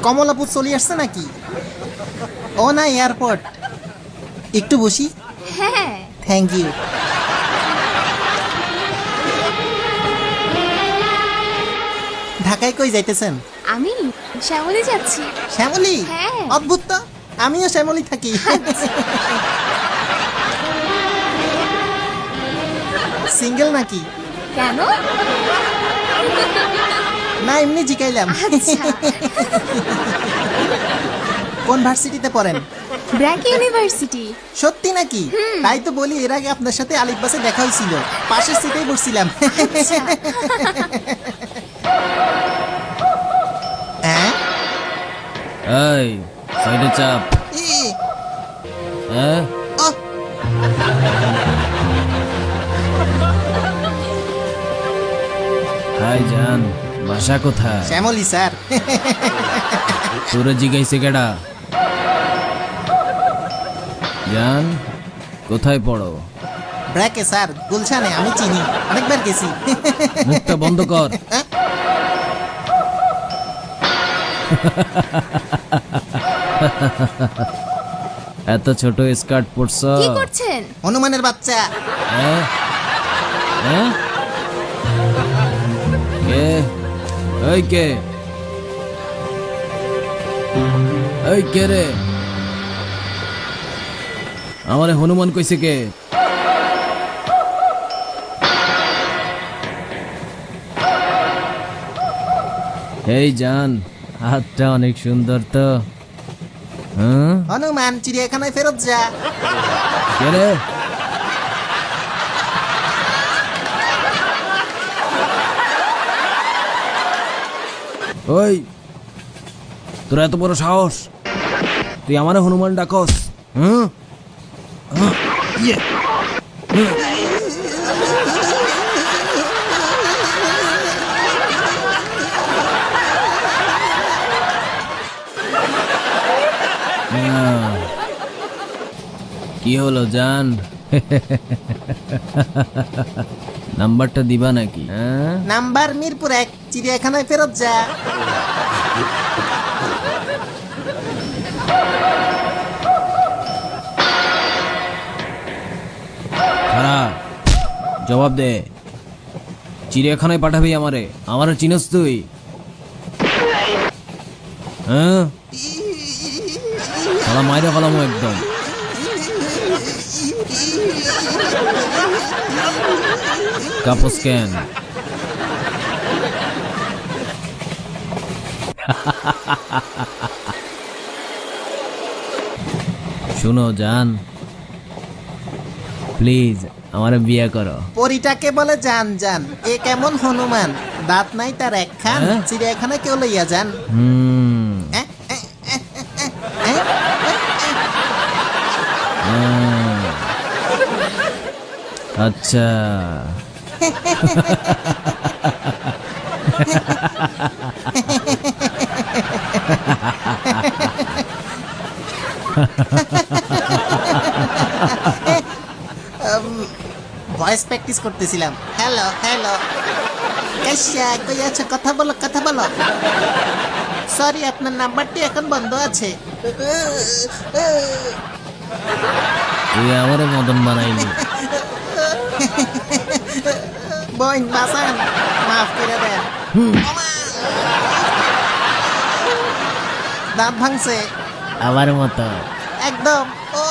কমলাপুর চলে আসছে নাকি? ও না, এয়ারপোর্ট। একটু বসি। হ্যাঁ। Thank you. ঢাকায় কই যাইতেছেন? আমি শ্যামলী যাচ্ছি। শ্যামলী? হ্যাঁ। অদ্ভুত তো, আমিও শ্যামলী থাকি। সিঙ্গেল নাকি? কেন? না, এমনি জিকাইলাম। আচ্ছা। কোন ভার্সিটিতে পড়েন? ব্র্যাক ইউনিভার্সিটি। সত্যি নাকি? তাই তো বলি, এর আগে আপনার সাথে আলিফ বাসে দেখা হয়েছিল, পাশের সিটেই বসছিলাম। আচ্ছা। হ্যাঁ? এই সাইডে চাপ। ই, হ্যাঁ ও, হাই জান, বাসা কোথায়? শ্যামলী স্যার। তোরে জিগাইছে কেডা? জান, কোথায় পড়ো? ব্র্যাকে স্যার, গুলশানে, আমি চিনি, অনেকবার গেছি। মুখটা বন্ধ কর। এত ছোট স্কার্ট পরছ? কি করছেন? হনুমানের বাচ্চা। হ্যাঁ? হ্যাঁ? কে? ওই কে? ওই কে রে? আমারে হনুমান কইছে কে? এই জান, হাতটা অনেক সুন্দর তো। হ্যাঁ? হনুমান, চিড়িয়াখানায় ফেরত যা। কে রে? ওই, তোর এত বড় সাহস, তুই আমারে হনুমান ডাকস? হুম? ইয়ে। কি হলো জান? নাম্বারটা দিবা নাকি? হ্যাঁ? নাম্বার মিরপুর 1, চিড়িয়াখানায় ফেরত যা। খারাপ, জবাব দে। চিড়িয়াখানায় পাঠাবি আমারে? আমারে চিনস তুই? হ্যাঁ, শালা মাইরা ফেলামো একদম। কাপস কেন? শুনো জান, প্লিজ আমারে বিয়ে করো। পরিটাকে বলে জান জান, এ কেমন হনুমান, দাঁত নাই তার একখান, হ্যাঁ? চিড়িয়াখানা কেউ লইয়া যান। হুম। এ, এ, এ, এ, এ, এ, আচ্ছা, ভয়েস প্র্যাকটিস করতেছিলাম। হ্যালো হ্যালো, কাশ্যা কই আছো? কথা বলো, কথা বলো। সরি, আপনার নাম্বারটি এখন বন্ধ আছে। তুই আমারে মদন বানাইলি। বোন বাসান, মাফ করে দেন। ওমা! দাঁত ভাঙছে আমার মতো। একদম। ও